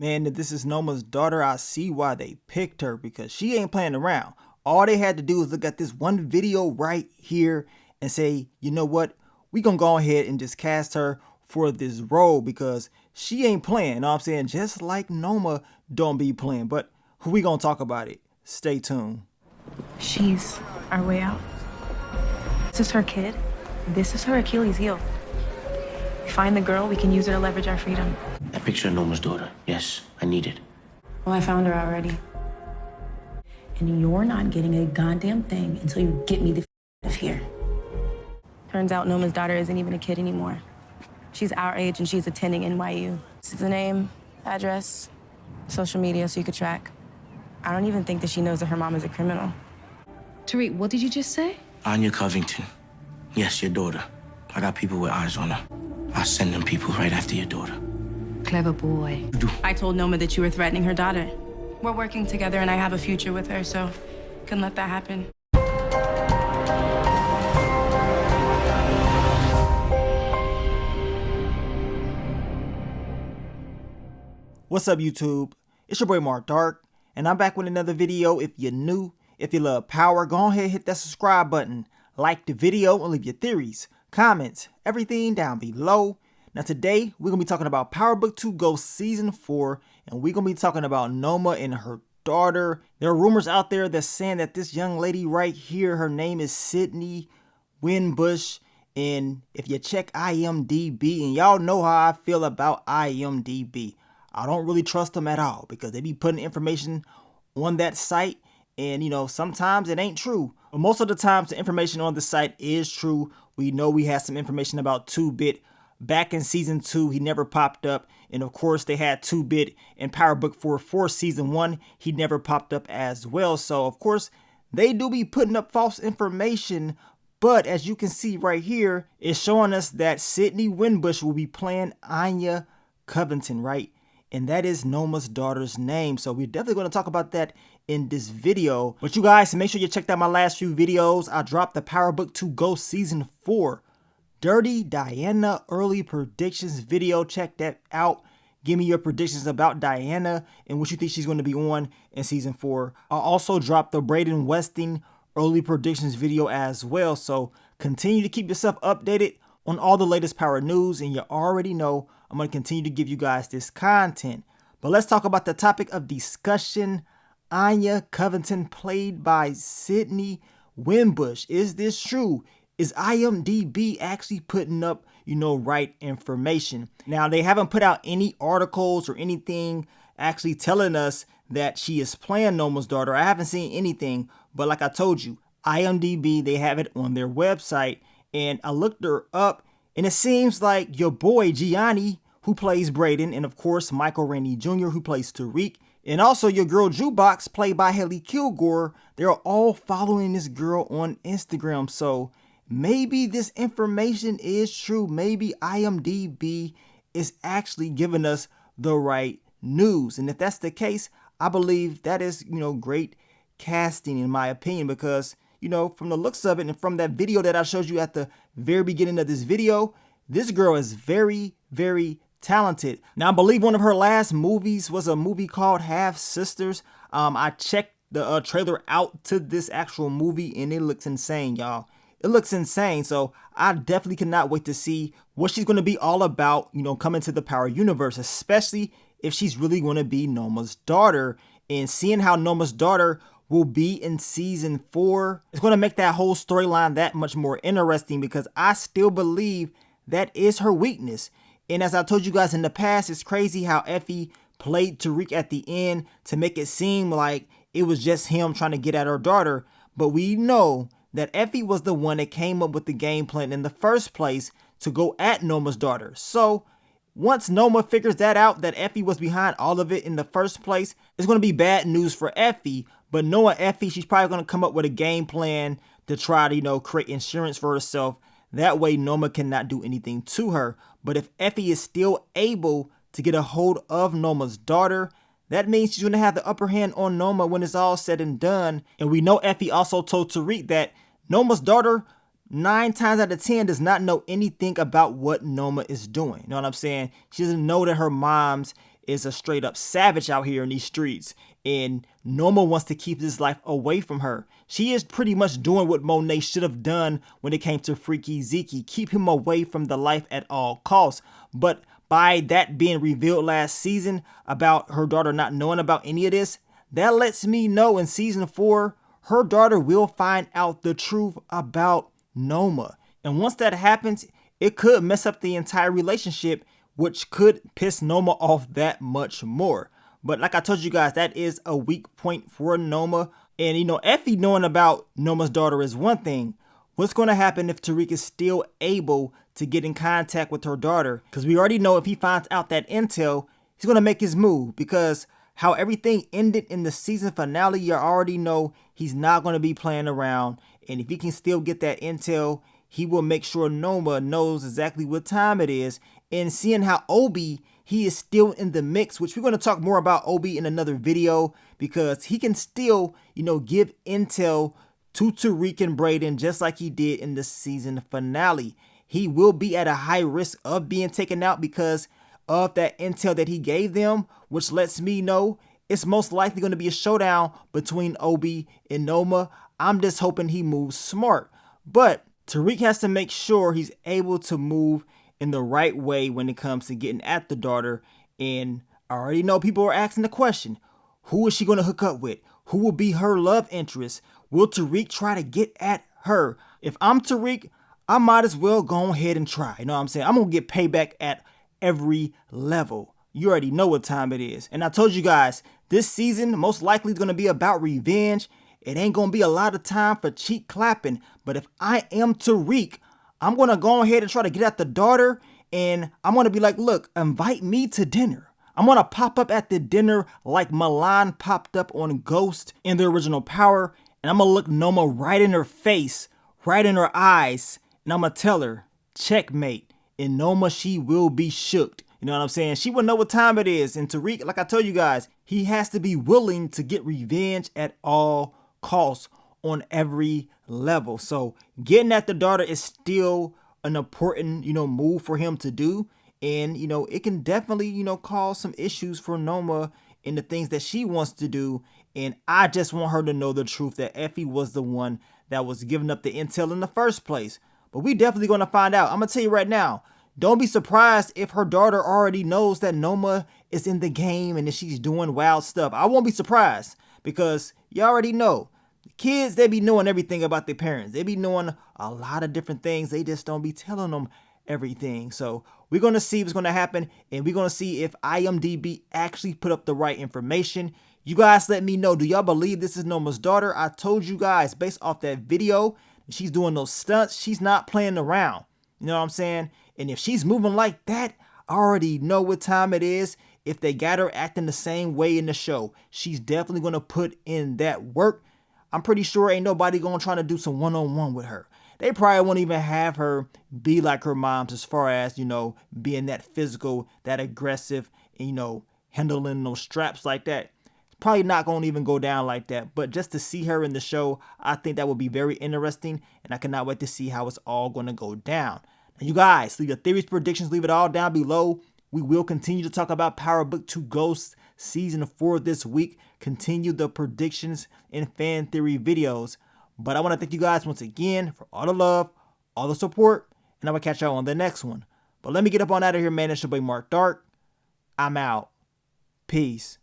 Man, if this is Noma'S daughter, I see why they picked her because she ain't playing around. All they had to do is look at this one video right here and say, you know what? We gonna go ahead and just cast her for this role because she ain't playing. You know what I'm saying? Just like Noma don't be playing. But we gonna talk about it. Stay tuned. She's our way out. This is her kid. This is her Achilles heel. We find the girl, we can use her to leverage our freedom. That picture of Noma's daughter. Yes, I need it. Well, I found her already. And you're not getting a goddamn thing until you get me the out of here. Turns out Noma's daughter isn't even a kid anymore. She's our age and she's attending NYU. This is the name, address, social media so you could track. I don't even think that she knows that her mom is a criminal. Tariq, what did you just say? Anya Covington. Yes, your daughter. I got people with eyes on her. I'll send them people right after your daughter. Clever boy. I told Noma that you were threatening her daughter. We're working together and I have a future with her, so couldn't let that happen. What's up, YouTube? It's your boy Mark Dark, and I'm back with another video. If you're new, if you love power, go ahead and hit that subscribe button, like the video, and leave your theories, comments, everything down below. Now today, we're going to be talking about Power Book 2 Ghost Season 4, and we're going to be talking about Noma and her daughter. There are rumors out there that's saying that this young lady right here, her name is Sydney Winbush, and if you check IMDb, and y'all know how I feel about IMDb, I don't really trust them at all because they be putting information on that site, and you know, sometimes it ain't true. But most of the times the information on the site is true. We know we had some information about 2-Bit back in season 2. He never popped up. And of course they had 2-Bit in Power Book 4 for season 1. He never popped up as well. So of course they do be putting up false information. But as you can see right here, it's showing us that Sydney Winbush will be playing Anya Covington, right? And that is Noma's daughter's name. So we're definitely going to talk about that in this video. But you guys, make sure you checked out my last few videos. I dropped the Power Book 2 Ghost Season 4 Dirty Diana early predictions video. Check that out. Give me your predictions about Diana and what you think she's going to be on in season 4. I also dropped the Braden Westing early predictions video as well. So continue to keep yourself updated on all the latest Power news, and you already know I'm going to continue to give you guys this content. But let's talk about the topic of discussion. Anya Covington played by Sydney Winbush. Is this true? Is IMDb actually putting up, right information? Now, they haven't put out any articles or anything actually telling us that she is playing Noma's daughter. I haven't seen anything, but like I told you, IMDb, they have it on their website, and I looked her up, and it seems like your boy Gianni, who plays Braden, and of course Michael Rainey Jr., who plays Tariq, and also your girl Jukebox, played by Haley Kilgore, they're all following this girl on Instagram. So maybe this information is true. Maybe IMDb is actually giving us the right news. And if that's the case, I believe that is, great casting in my opinion, because, from the looks of it and from that video that I showed you at the very beginning of this video, this girl is very, very talented. Now, I believe one of her last movies was a movie called Half Sisters. I checked the trailer out to this actual movie, and it looks insane, y'all. It looks insane. So I definitely cannot wait to see what she's going to be all about, coming to the Power universe, especially if she's really going to be Noma's daughter. And seeing how Noma's daughter will be in season 4, it's going to make that whole storyline that much more interesting, because I still believe that is her weakness. And as I told you guys in the past, it's crazy how Effie played Tariq at the end to make it seem like it was just him trying to get at her daughter. But we know that Effie was the one that came up with the game plan in the first place to go at Noma's daughter. So once Noma figures that out, that Effie was behind all of it in the first place, it's going to be bad news for Effie. But knowing Effie, she's probably going to come up with a game plan to try to, create insurance for herself. That way Noma cannot do anything to her. But if Effie is still able to get a hold of Noma's daughter, that means she's going to have the upper hand on Noma when it's all said and done. And we know Effie also told Tariq that Noma's daughter 9 times out of 10 does not know anything about what Noma is doing. You know what I'm saying? She doesn't know that her mom's is a straight up savage out here in these streets, and Noma wants to keep his life away from her. She is pretty much doing what Monet should have done when it came to Freaky Zeke, keep him away from the life at all costs. But by that being revealed last season about her daughter not knowing about any of this, that lets me know in season 4, her daughter will find out the truth about Noma. And once that happens, it could mess up the entire relationship, which could piss Noma off that much more. But like I told you guys, that is a weak point for Noma. And you know, Effie knowing about Noma's daughter is one thing. What's going to happen if Tariq is still able to get in contact with her daughter? Because we already know if he finds out that intel, he's going to make his move. Because how everything ended in the season finale, you already know he's not going to be playing around. And if he can still get that intel, he will make sure Noma knows exactly what time it is. And seeing how Obi, he is still in the mix, which we're going to talk more about Obi in another video, because he can still, you know, give intel to Tariq and Brayden just like he did in the season finale. He will be at a high risk of being taken out because of that intel that he gave them, which lets me know it's most likely going to be a showdown between Obi and Noma. I'm just hoping he moves smart. But Tariq has to make sure he's able to move in the right way when it comes to getting at the daughter. And I already know people are asking the question, who is she going to hook up with? Who will be her love interest? Will Tariq try to get at her? If I'm Tariq, I might as well go ahead and try. You know what I'm saying? I'm going to get payback at every level. You already know what time it is. And I told you guys, this season most likely is going to be about revenge. It ain't going to be a lot of time for cheek clapping. But if I am Tariq, I'm going to go ahead and try to get at the daughter. And I'm going to be like, look, invite me to dinner. I'm going to pop up at the dinner like Milan popped up on Ghost in the original Power. And I'm going to look Noma right in her face, right in her eyes. And I'm going to tell her, checkmate. And Noma, she will be shook. You know what I'm saying? She will know what time it is. And Tariq, like I told you guys, he has to be willing to get revenge at all costs on every level. So getting at the daughter is still an important, you know, move for him to do. And, you know, it can definitely, you know, cause some issues for Noma in the things that she wants to do. And I just want her to know the truth that Effie was the one that was giving up the intel in the first place. But we definitely going to find out. I'm going to tell you right now, don't be surprised if her daughter already knows that Noma is in the game and that she's doing wild stuff. I won't be surprised because you already know. The kids, they be knowing everything about their parents. They be knowing a lot of different things. They just don't be telling them everything. So we're going to see what's going to happen, and we're going to see if IMDb actually put up the right information. You guys let me know. Do y'all believe this is Noma's daughter? I told you guys based off that video, she's doing those stunts. She's not playing around. You know what I'm saying? And if she's moving like that, I already know what time it is. If they got her acting the same way in the show, she's definitely going to put in that work. I'm pretty sure ain't nobody going to try to do some one-on-one with her. They probably won't even have her be like her moms as far as, you know, being that physical, that aggressive, and, you know, handling those straps like that. It's probably not going to even go down like that. But just to see her in the show, I think that would be very interesting. And I cannot wait to see how it's all going to go down. Now, you guys, leave your theories, predictions, leave it all down below. We will continue to talk about Power Book 2 Ghosts Season 4 this week. Continue the predictions and fan theory videos. But I want to thank you guys once again for all the love, all the support, and I will catch y'all on the next one. But let me get up on out of here, man. It's your boy Mark Dark. I'm out. Peace.